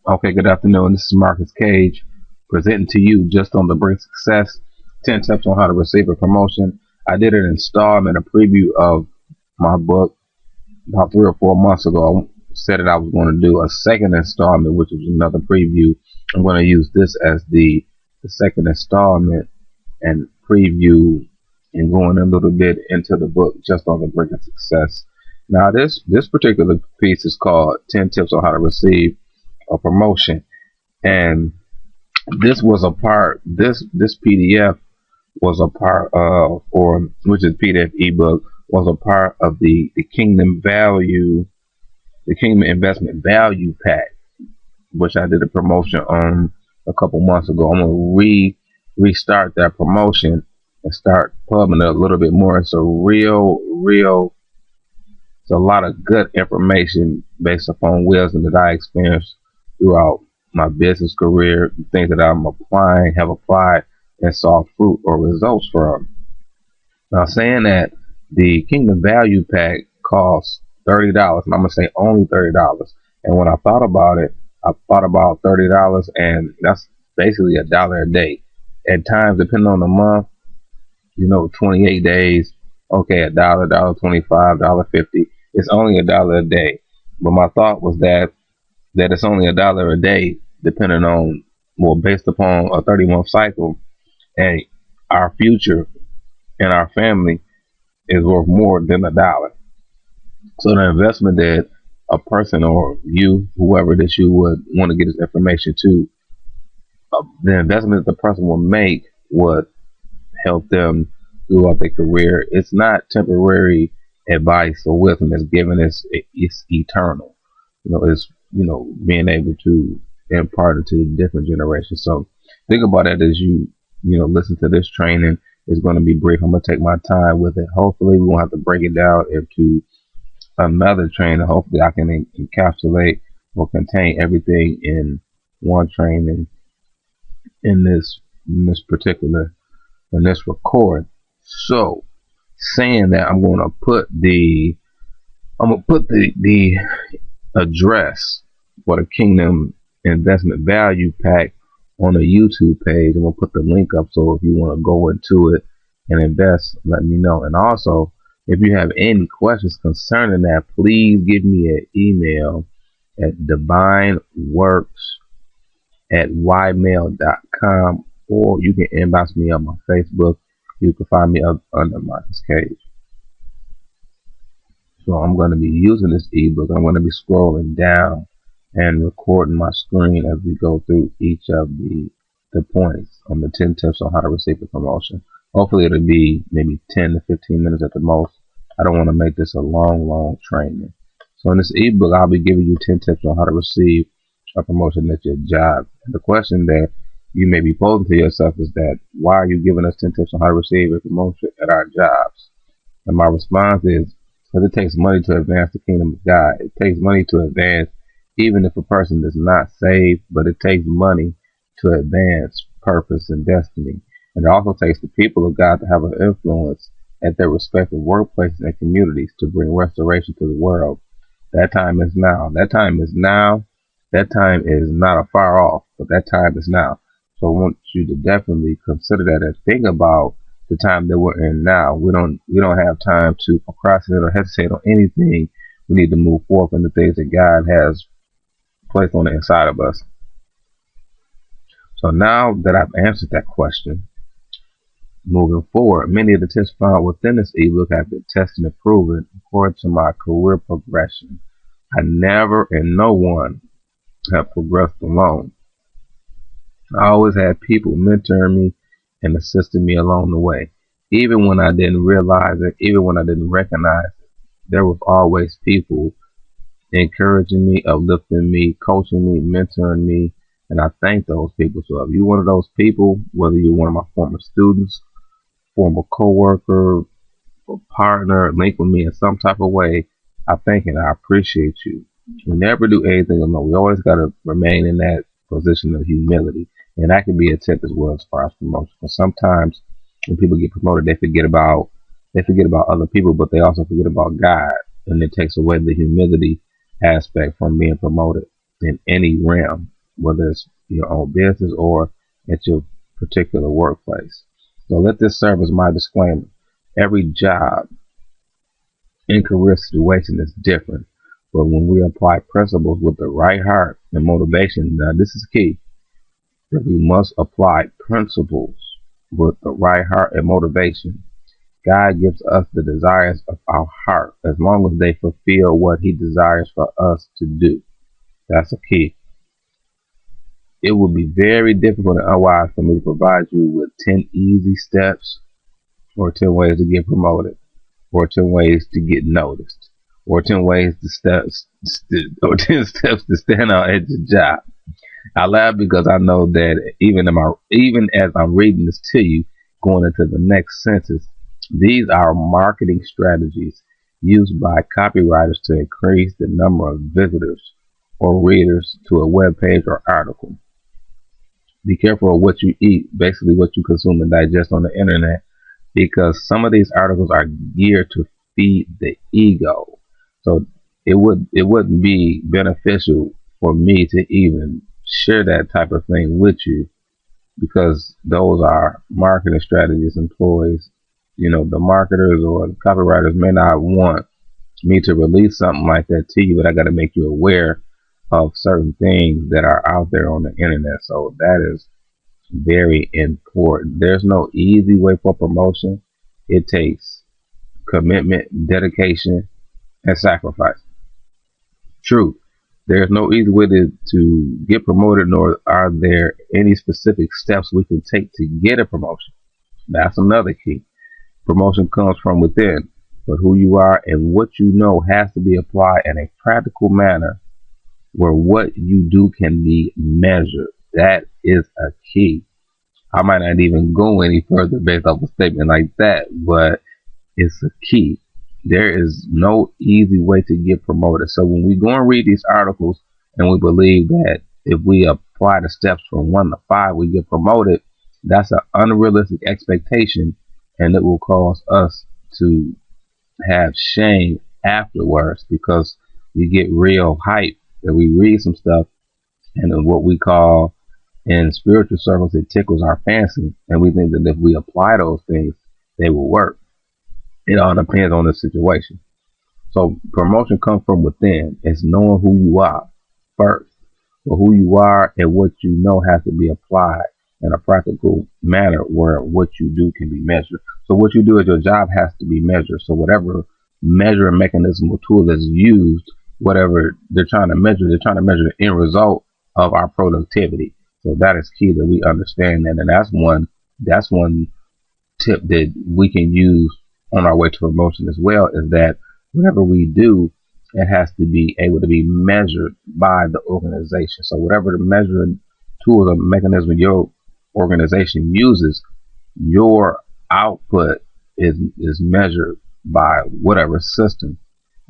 Okay, good afternoon. This is Marcus Cage presenting to you just on the brink of success 10 tips on how to receive a promotion. I did an installment, a preview of my book about 3 or 4 months ago. I said that I was going to do a second installment, which is another preview. I'm going to use this as the second installment and preview and going a little bit into the book just on the brink of success. Now, this particular piece is called 10 tips on how to receive a promotion. And this was a part, this PDF was a part of, or which is PDF ebook, was a part of the Kingdom Value, the Kingdom Investment Value Pack, which I did a promotion on a couple months ago. I'm gonna restart that promotion and start pubbing it a little bit more. It's a it's a lot of good information based upon wisdom that I experienced throughout my business career, things that I'm applying, have applied, and saw fruit or results from. Now, saying that, the Kingdom Value Pack costs $30, and I'm gonna say only $30. And when I thought about it, I thought about $30, and that's basically $1 a day. At times, depending on the month, 28 days, okay, $1, $1.25, $1.50. It's only $1 a day. But my thought was that it's only $1 a day, depending on, well, based upon a 30-month cycle, and our future and our family is worth more than $1. So the investment that a person or you, whoever it is you would want to get this information to, the investment that the person will make would help them throughout their career. It's not temporary advice or wisdom that's given. It's eternal. It's being able to impart it to different generations. So think about it as you listen to this training. It's going to be brief. I'm going to take my time with it. Hopefully we won't have to break it down into another training. Hopefully I can encapsulate or contain everything in one training in this particular in this record. So saying that, I'm going to put the address for the Kingdom Investment Value Pack on the YouTube page. I'm going to put the link up, so if you want to go into it and invest, let me know. And also, if you have any questions concerning that, please give me an email at divineworks@ymail.com, or you can inbox me on my Facebook. You can find me under Marcus Cage. So I'm going to be using this ebook. I'm going to be scrolling down and recording my screen as we go through each of the points on the 10 tips on how to receive a promotion. Hopefully it'll be maybe 10 to 15 minutes at the most. I don't want to make this a long training. So in this ebook, I'll be giving you 10 tips on how to receive a promotion at your job. And the question that you may be posing to yourself is that, why are you giving us 10 tips on how to receive a promotion at our jobs? And my response is, because it takes money to advance the kingdom of God. It takes money to advance, even if a person is not saved, but it takes money to advance purpose and destiny. And it also takes the people of God to have an influence at their respective workplaces and communities to bring restoration to the world. That time is now. That time is now. That time is not afar off, but that time is now. So I want you to definitely consider that and think about the time that we're in now. We don't have time to procrastinate or hesitate on anything. We need to move forward in the things that God has placed on the inside of us. So now that I've answered that question, moving forward, many of the tips found within this ebook have been tested and proven according to my career progression. I never and no one have progressed alone. I always had people mentoring me and assisting me along the way. Even when I didn't realize it, even when I didn't recognize it, there was always people encouraging me, uplifting me, coaching me, mentoring me, and I thank those people. So if you're one of those people, whether you're one of my former students, former coworker, or partner, link with me in some type of way, I thank and I appreciate you. We never do anything alone. We always got to remain in that position of humility. And that can be a tip as well as far as promotion. Because sometimes when people get promoted, they forget about other people, but they also forget about God, and it takes away the humility aspect from being promoted in any realm. whether it's your own business or at your particular workplace. So let this serve as my disclaimer. Every job and career situation is different, but when we apply principles with the right heart and motivation, now this is key, that we must apply principles with the right heart and motivation. God gives us the desires of our heart as long as they fulfill what He desires for us to do. That's a key. It would be very difficult and unwise for me to provide you with 10 easy steps or 10 ways to get promoted or 10 ways to get noticed or 10 ways to or 10 steps to stand out at your job. I laugh because I know that even as I'm reading this to you, going into the next sentence, these are marketing strategies used by copywriters to increase the number of visitors or readers to a web page or article. Be careful of what you eat, basically what you consume and digest on the internet, because some of these articles are geared to feed the ego. So it wouldn't be beneficial for me to even share that type of thing with you, because those are marketing strategies employees. The marketers or the copywriters may not want me to release something like that to you, but I got to make you aware of certain things that are out there on the internet. So that is very important. There's no easy way for promotion. It takes commitment, dedication, and sacrifice. True. There's no easy way to get promoted, nor are there any specific steps we can take to get a promotion. That's another key. Promotion comes from within, but who you are and what you know has to be applied in a practical manner where what you do can be measured. That is a key. I might not even go any further based off a statement like that, but it's a key. There is no easy way to get promoted. So when we go and read these articles and we believe that if we apply the steps from 1 to 5, we get promoted, that's an unrealistic expectation, and it will cause us to have shame afterwards, because we get real hype that we read some stuff, and then what we call in spiritual circles, it tickles our fancy, and we think that if we apply those things, they will work. It all depends on the situation. So promotion comes from within. It's knowing who you are first. But who you are and what you know has to be applied in a practical manner where what you do can be measured. So what you do at your job has to be measured. So whatever measuring mechanism or tool that's used, whatever they're trying to measure the end result of our productivity. So that is key, that we understand that. And that's one tip that we can use on our way to promotion as well, is that whatever we do, it has to be able to be measured by the organization. So whatever the measuring tool or mechanism your organization uses, your output is measured by whatever system.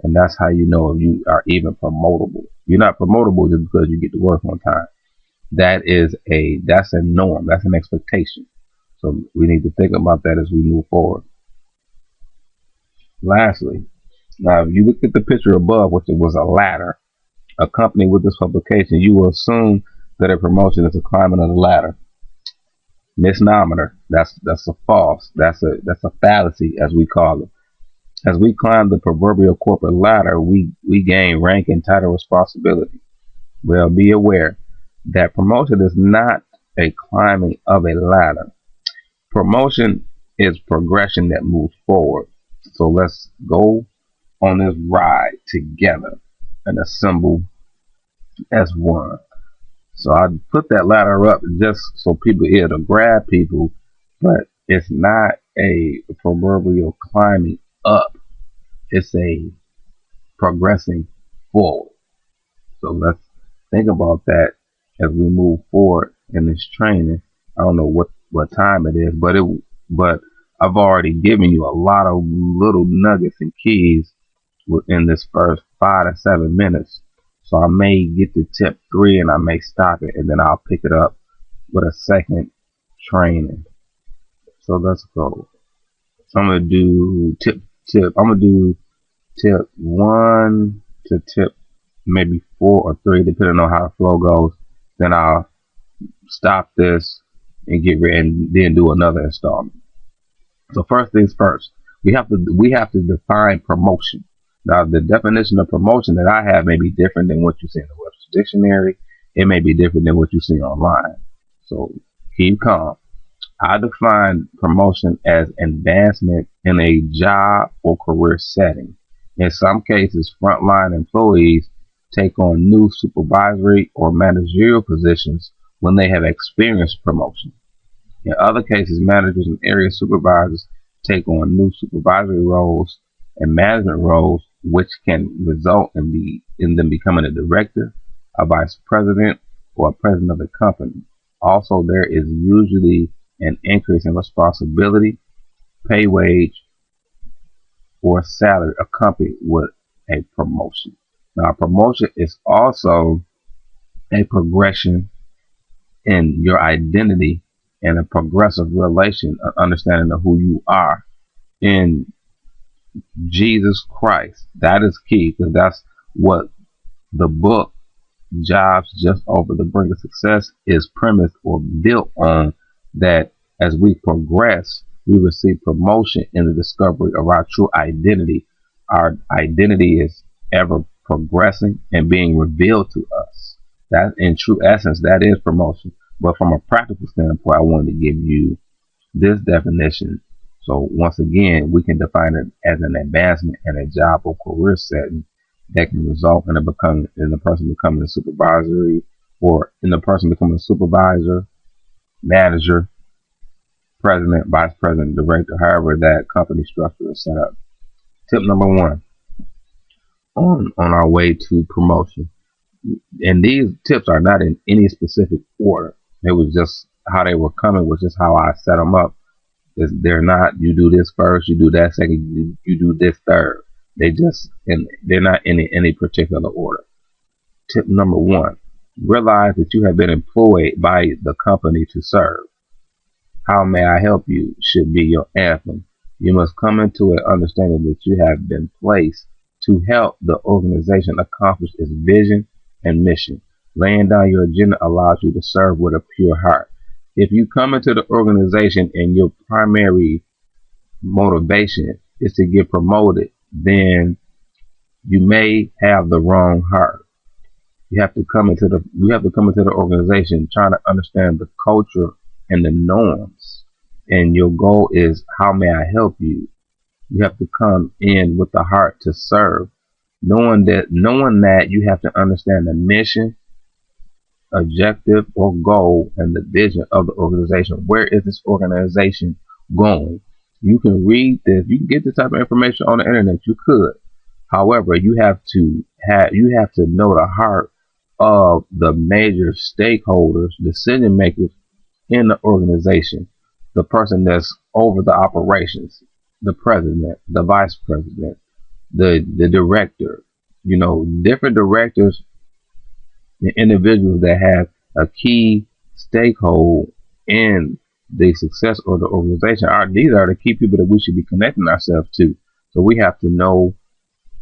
And that's how you know if you are even promotable. You're not promotable just because you get to work on time. That's a norm. That's an expectation. So we need to think about that as we move forward. Lastly, now if you look at the picture above, which it was a ladder accompanied with this publication, you will assume that a promotion is a climbing of the ladder. Misnomer. That's a false. That's a fallacy, as we call it. As we climb the proverbial corporate ladder, we gain rank and title responsibility. Well, be aware that promotion is not a climbing of a ladder. Promotion is progression that moves forward. So let's go on this ride together and assemble as one. So I put that ladder up just so people here to grab people, but it's not a proverbial climbing up. It's a progressing forward. So let's think about that as we move forward in this training. I don't know what time it is, but I've already given you a lot of little nuggets and keys within this first 5 to 7 minutes. So I may get to tip 3 and I may stop it, and then I'll pick it up with a second training. So let's go. So I'm gonna do I'm gonna do tip 1 to tip maybe 4 or 3, depending on how the flow goes. then I'll stop this and get ready and then do another installment. So first things first, we have to define promotion. Now the definition of promotion that I have may be different than what you see in the Webster's Dictionary. It may be different than what you see online. So keep calm. I define promotion as advancement in a job or career setting. In some cases, frontline employees take on new supervisory or managerial positions when they have experienced promotion. In other cases, managers and area supervisors take on new supervisory roles and management roles, which can result in them becoming a director, a vice president, or a president of the company. Also, there is usually an increase in responsibility, pay wage, or salary accompanied with a promotion. Now, a promotion is also a progression in your identity and a progressive relation, of understanding of who you are in Jesus Christ. That is key, because that's what the book Jobs Just Over the Brink of Success is premised or built on. That as we progress, we receive promotion in the discovery of our true identity. Our identity is ever progressing and being revealed to us. That, in true essence, that is promotion. But from a practical standpoint, I wanted to give you this definition. So once again, we can define it as an advancement in a job or career setting that can result in the person becoming a supervisory, or in the person becoming a supervisor, manager, president, vice president, director, however that company structure is set up. Tip number one on our way to promotion. And these tips are not in any specific order. It was just how they were coming, was just how I set them up. They're not, you do this first, you do that second, you do this third. They're not in any particular order. Tip number one, realize that you have been employed by the company to serve. How may I help you should be your anthem. You must come into an understanding that you have been placed to help the organization accomplish its vision and mission. Laying down your agenda allows you to serve with a pure heart. If you come into the organization and your primary motivation is to get promoted, then you may have the wrong heart. You have to come into the organization trying to understand the culture and the norms. And your goal is, how may I help you? You have to come in with the heart to serve, knowing that you have to understand the mission, objective, or goal, and the vision of the organization. Where is this organization going? You can read this. You can get this type of information on the internet. You could. However, you have to know the heart of the major stakeholders, decision makers in the organization. The person that's over the operations, the president, the vice president, the director. Different directors, the individuals that have a key stakehold in the success of the organization. These are the key people that we should be connecting ourselves to. So we have to know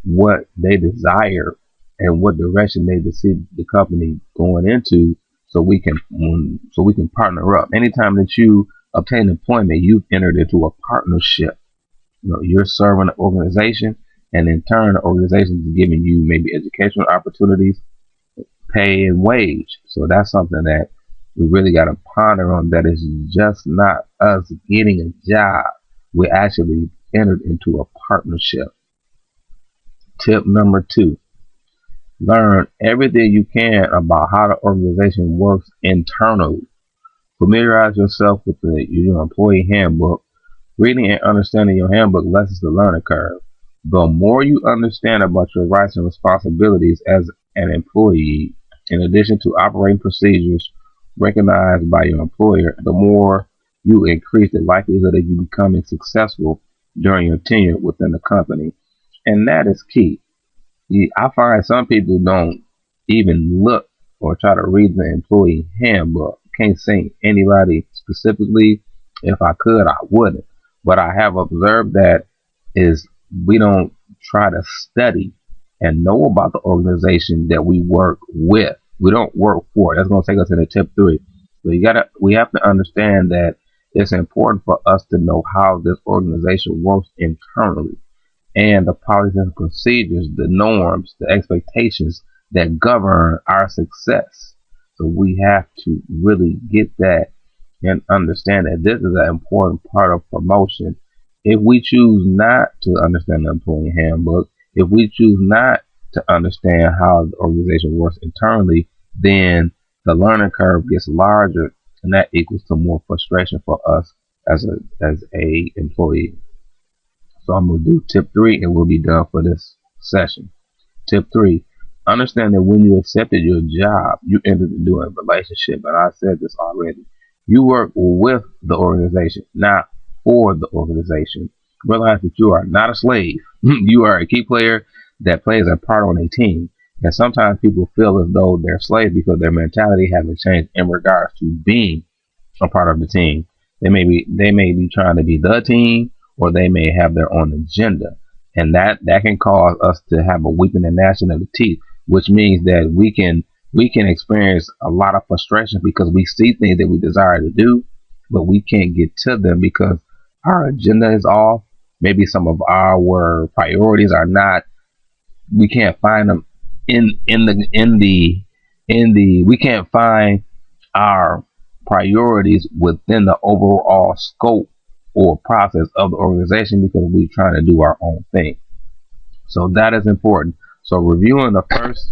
what they desire and what direction they see the company going into, so we can partner up. Anytime that you obtain employment, you've entered into a partnership. You're serving the organization, and in turn, the organization is giving you maybe educational opportunities, pay, and wage. So that's something that we really got to ponder on. That is just not us getting a job. We actually entered into a partnership. Tip number two, learn everything you can about how the organization works internally. Familiarize yourself with your employee handbook. Reading and understanding your handbook lessens the learning curve. The more you understand about your rights and responsibilities as an employee, in addition to operating procedures recognized by your employer, the more you increase the likelihood of you becoming successful during your tenure within the company. And that is key. I find some people don't even look or try to read the employee handbook. Can't say anybody specifically. If I could, I wouldn't. But I have observed that we don't try to study and know about the organization that we work with. We don't work for it. That's going to take us into tip 3. So we have to understand that it's important for us to know how this organization works internally, and the policies and procedures, the norms, the expectations that govern our success. So we have to really get that and understand that this is an important part of promotion. If we choose not to understand the employee handbook, if we choose not to understand how the organization works internally, then the learning curve gets larger, and that equals to more frustration for us as a employee. So I'm going to do tip 3 and we'll be done for this session. Tip 3, understand that when you accepted your job, you entered into a relationship. And I said this already. You work with the organization, not for the organization. Realize that you are not a slave. You are a key player that plays a part on a team. And sometimes people feel as though they're slaves because their mentality hasn't changed in regards to being a part of the team. They may be trying to be the team, or they may have their own agenda, and that can cause us to have a weakening and gnashing of the teeth, which means that we can experience a lot of frustration because we see things that we desire to do, but we can't get to them because our agenda is off. Maybe some of our priorities are not. We can't find them in the we can't find our priorities within the overall scope or process of the organization because we're trying to do our own thing. So that is important. So reviewing the first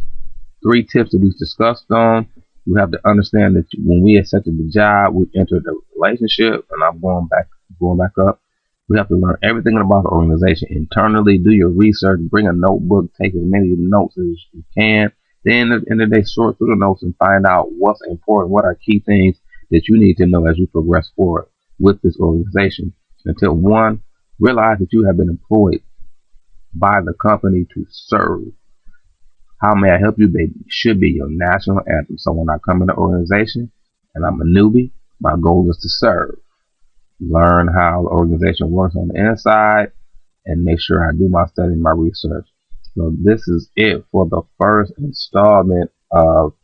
3 tips that we've discussed on, you have to understand that when we accepted the job, we entered a relationship, and I'm going back up. We have to learn everything about the organization internally. Do your research. Bring a notebook. Take as many notes as you can. Then at the end of the day, sort through the notes and find out what's important. What are key things that you need to know as you progress forward with this organization. Until 1, realize that you have been employed by the company to serve. How may I help you, baby? Should be your national anthem. So when I come in the organization and I'm a newbie, my goal is to serve. Learn how the organization works on the inside and make sure I do my study and my research. So this is it for the first installment of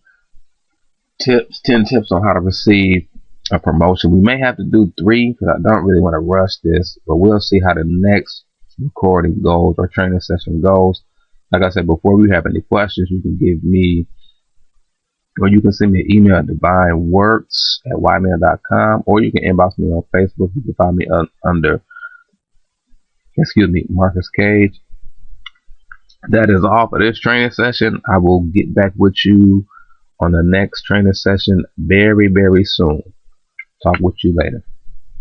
10 tips on how to receive a promotion. We may have to do 3 because I don't really want to rush this, but we'll see how the next recording goes or training session goes. Like I said before, if you have any questions, you can give me, or you can send me an email at divineworks@ymail.com, or you can inbox me on Facebook. You can find me under Marcus Cage. That is all for this training session. I will get back with you on the next training session very, very soon. Talk with you later.